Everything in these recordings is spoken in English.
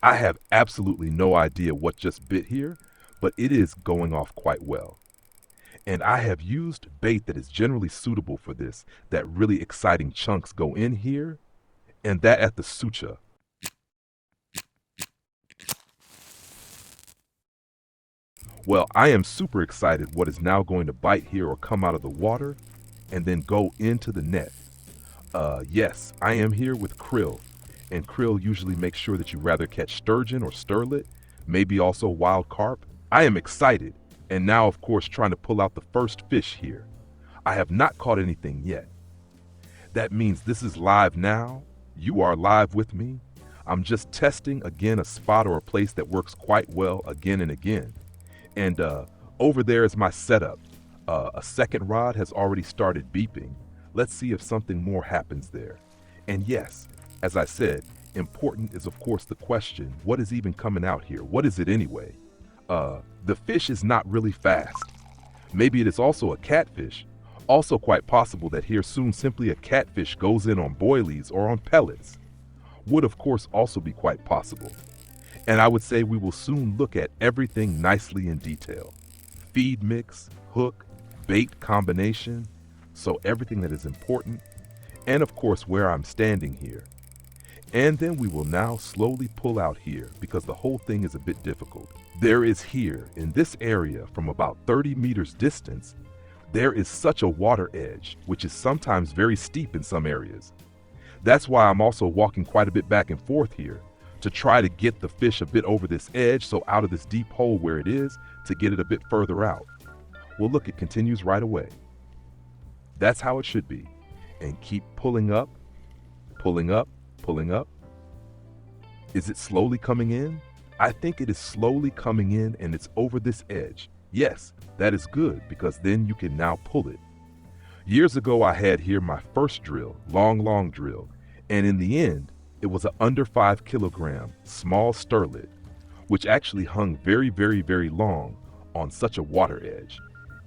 I have absolutely no idea what just bit here, but it is going off quite well. And I have used bait that is generally suitable for this, that really exciting chunks go in here, and that at the sucha. Well, I am super excited what is now going to bite here or come out of the water and then go into the net. Yes, I am here with krill, and krill usually make sure that you rather catch sturgeon or sterlet, maybe also wild carp. I am excited, and now of course trying to pull out the first fish here. I have not caught anything yet. That means this is live now. You are live with me. I'm just testing again a spot or a place that works quite well again and again. And over there is my setup. A second rod has already started beeping. Let's see if something more happens there. And yes, as I said, important is of course the question, what is even coming out here? What is it anyway? The fish is not really fast. Maybe it is also a catfish. Also quite possible that here soon simply a catfish goes in on boilies or on pellets. Would of course also be quite possible. And I would say we will soon look at everything nicely in detail. Feed mix, hook, bait combination, so everything that is important, and of course where I'm standing here. And then we will now slowly pull out here because the whole thing is a bit difficult. There is here, in this area from about 30 meters distance, there is such a water edge, which is sometimes very steep in some areas. That's why I'm also walking quite a bit back and forth here, to try to get the fish a bit over this edge, so out of this deep hole where it is, to get it a bit further out. Well look, it continues right away. That's how it should be. And keep pulling up, pulling up, pulling up. Is it slowly coming in? I think it is slowly coming in and it's over this edge. Yes, that is good because then you can now pull it. Years ago I had here my first drill, long drill, and in the end, it was an under 5 kilogram small sterlet, which actually hung very long on such a water edge.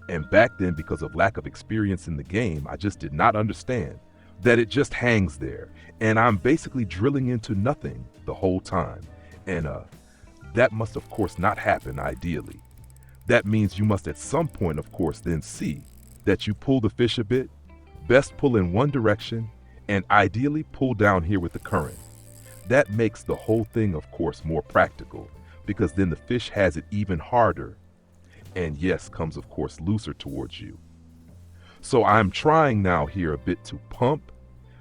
And back then, because of lack of experience in the game, I just did not understand that it just hangs there. And I'm basically drilling into nothing the whole time. And that must of course not happen ideally. That means you must at some point of course then see that you pull the fish a bit, best pull in one direction, and ideally pull down here with the current. That makes the whole thing of course more practical because then the fish has it even harder and yes, comes of course looser towards you. So I'm trying now here a bit to pump,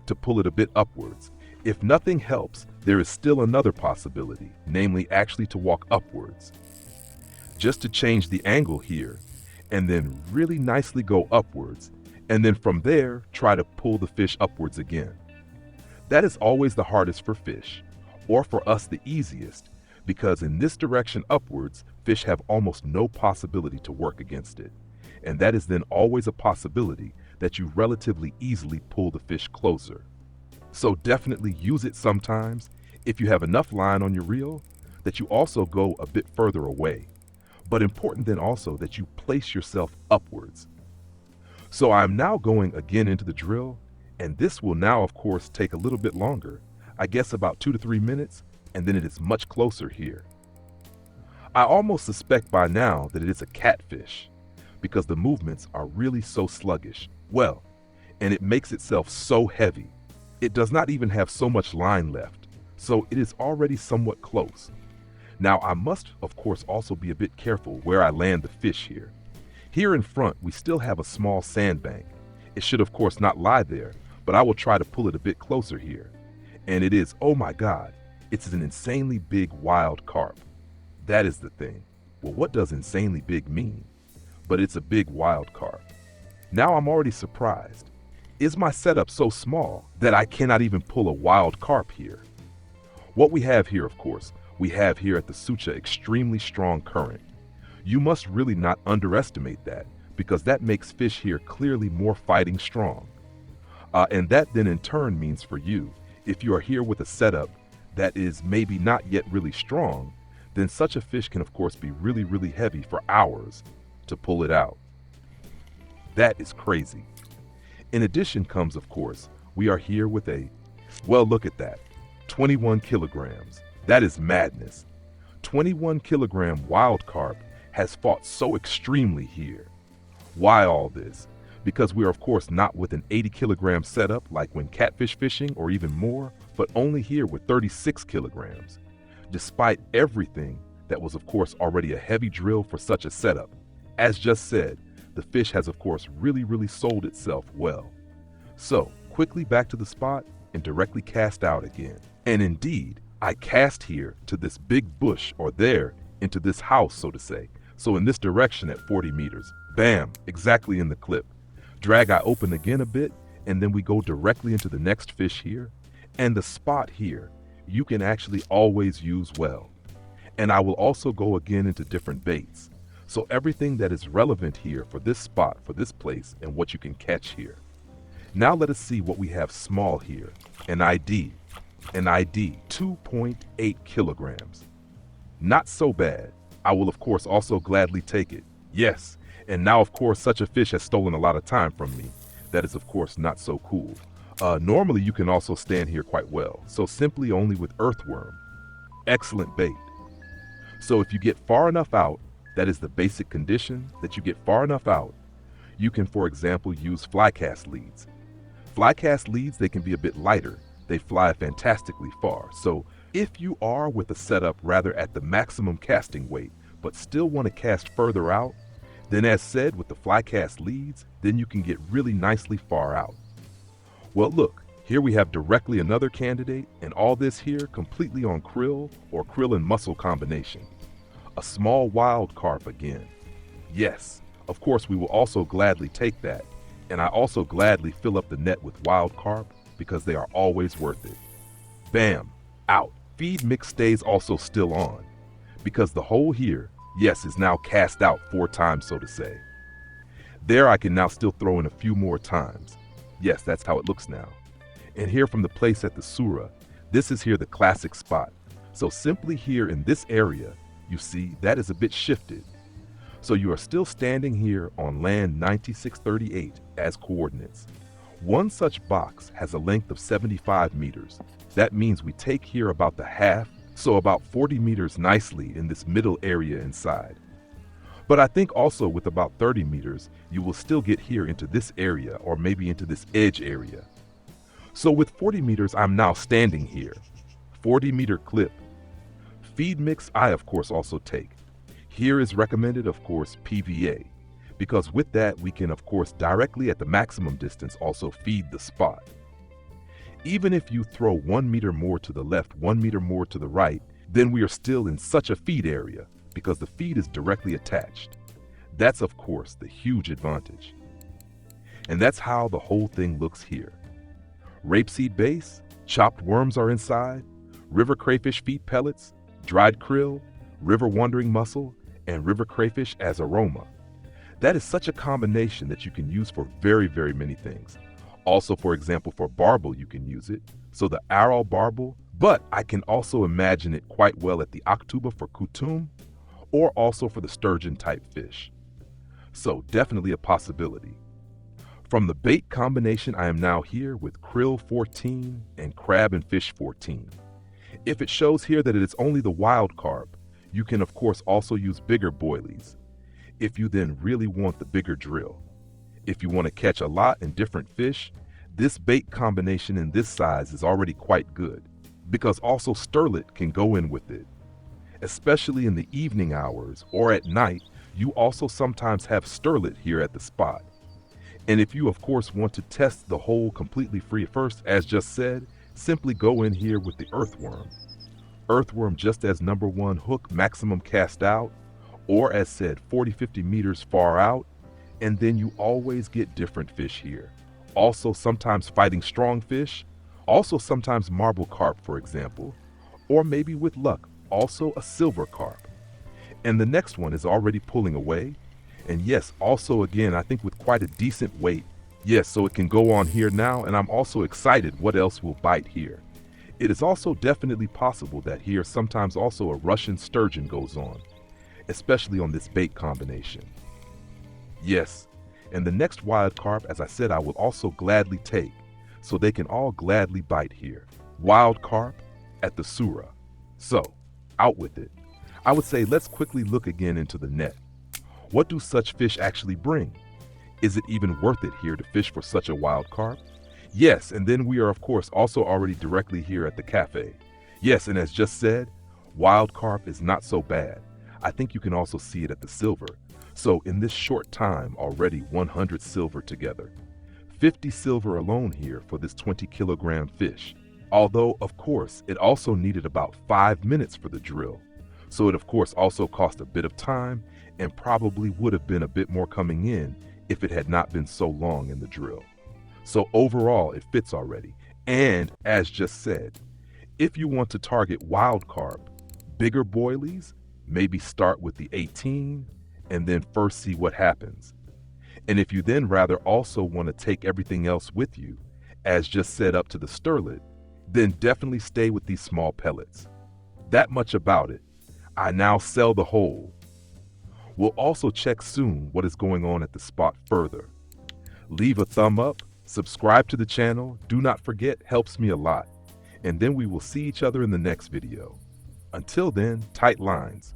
to pull it a bit upwards. If nothing helps, there is still another possibility, namely actually to walk upwards. Just to change the angle here, and then really nicely go upwards, and then from there, try to pull the fish upwards again. That is always the hardest for fish, or for us the easiest, because in this direction upwards, fish have almost no possibility to work against it. And that is then always a possibility that you relatively easily pull the fish closer. So definitely use it sometimes if you have enough line on your reel that you also go a bit further away. But important then also that you place yourself upwards. So I'm now going again into the drill, and this will now of course take a little bit longer, I guess about 2 to 3 minutes, and then it is much closer here. I almost suspect by now that it is a catfish because the movements are really so sluggish. Well, and it makes itself so heavy. It does not even have so much line left, so it is already somewhat close. Now I must of course also be a bit careful where I land the fish here. Here in front we still have a small sandbank. It should of course not lie there, but I will try to pull it a bit closer here. And it is, oh my God, it's an insanely big wild carp. That is the thing. Well, what does insanely big mean? But it's a big wild carp. Now I'm already surprised. Is my setup so small that I cannot even pull a wild carp here? What we have here, of course, we have here at the Sucha extremely strong current. You must really not underestimate that because that makes fish here clearly more fighting strong. And that then in turn means for you, if you are here with a setup that is maybe not yet really strong, then such a fish can of course be really heavy for hours to pull it out. That is crazy. In addition comes of course, we are here with a, well look at that, 21 kilograms. That is madness. 21-kilogram wild carp has fought so extremely here. Why all this? Because we are of course not with an 80-kilogram setup like when catfish fishing or even more, but only here with 36 kilograms. Despite everything, that was of course already a heavy drill for such a setup. As just said, the fish has of course really sold itself well. So quickly back to the spot and directly cast out again. And indeed, I cast here to this big bush or there into this house, so to say. So in this direction at 40 meters. Bam, exactly in the clip. Drag I open again a bit, and then we go directly into the next fish here. And the spot here, you can actually always use well. And I will also go again into different baits. So everything that is relevant here for this spot, for this place, and what you can catch here. Now let us see what we have small here. An ID 2.8 kilograms. Not so bad. I will of course also gladly take it. Yes, and now of course such a fish has stolen a lot of time from me. That is of course not so cool. Normally you can also stand here quite well, so simply only with earthworm. Excellent bait. So if you get far enough out, that is the basic condition, that you get far enough out, you can for example use fly cast leads. Fly cast leads, they can be a bit lighter. They fly fantastically far. So if you are with a setup rather at the maximum casting weight, but still want to cast further out, then as said with the fly cast leads, then you can get really nicely far out. Well look, here we have directly another candidate, and all this here completely on krill or krill and mussel combination. A small wild carp again. Yes, of course we will also gladly take that, and I also gladly fill up the net with wild carp because they are always worth it. Bam, out. Feed mix stays also still on, because the hole here, yes, is now cast out 4 times, so to say. There I can now still throw in a few more times. Yes, that's how it looks now. And here from the place at the Sura, this is here the classic spot. So simply here in this area, you see that is a bit shifted. So you are still standing here on land 9638 as coordinates. One such box has a length of 75 meters. That means we take here about the half, so about 40 meters nicely in this middle area inside. But I think also with about 30 meters, you will still get here into this area or maybe into this edge area. So with 40 meters, I'm now standing here. 40-meter clip. Feed mix I of course also take. Here is recommended of course PVA, because with that we can of course directly at the maximum distance also feed the spot. Even if you throw 1 meter more to the left, 1 meter more to the right, then we are still in such a feed area because the feed is directly attached. That's of course the huge advantage. And that's how the whole thing looks here. Rapeseed base, chopped worms are inside, river crayfish feed pellets, dried krill, river wandering mussel, and river crayfish as aroma. That is such a combination that you can use for very many things. Also, for example, for barbel you can use it, so the aral barbel, but I can also imagine it quite well at the Octuba for kutum, or also for the sturgeon type fish. So definitely a possibility. From the bait combination, I am now here with krill 14 and crab and fish 14. If it shows here that it is only the wild carp, you can of course also use bigger boilies, if you then really want the bigger drill. If you want to catch a lot and different fish, this bait combination in this size is already quite good, because also sterlet can go in with it. Especially in the evening hours or at night, you also sometimes have sterlet here at the spot. And if you of course want to test the hole completely free first, as just said, simply go in here with the earthworm. Earthworm just as number 1 hook maximum cast out, or as said 40-50 meters far out, and then you always get different fish here. Also sometimes fighting strong fish, also sometimes marble carp for example, or maybe with luck, also a silver carp. And the next one is already pulling away, and yes, also again I think with quite a decent weight. Yes, so it can go on here now, and I'm also excited what else will bite here. It is also definitely possible that here sometimes also a Russian sturgeon goes on, especially on this bait combination. Yes, and the next wild carp, as I said, I will also gladly take, so they can all gladly bite here. Wild carp at the Sura. So, out with it. I would say let's quickly look again into the net. What do such fish actually bring? Is it even worth it here to fish for such a wild carp? Yes, and then we are of course also already directly here at the cafe. Yes, and as just said, wild carp is not so bad. I think you can also see it at the silver. So in this short time, already 100 silver together. 50 silver alone here for this 20-kilogram fish. Although, of course, it also needed about 5 minutes for the drill. So it of course also cost a bit of time and probably would have been a bit more coming in if it had not been so long in the drill. So overall, it fits already. And as just said, if you want to target wild carp, bigger boilies, maybe start with the 18 and then first see what happens. And if you then rather also want to take everything else with you, as just said up to the sterlet, then definitely stay with these small pellets. That much about it. I now sell the whole. We'll also check soon what is going on at the spot further. Leave a thumb up, subscribe to the channel, do not forget, helps me a lot. And then we will see each other in the next video. Until then, tight lines.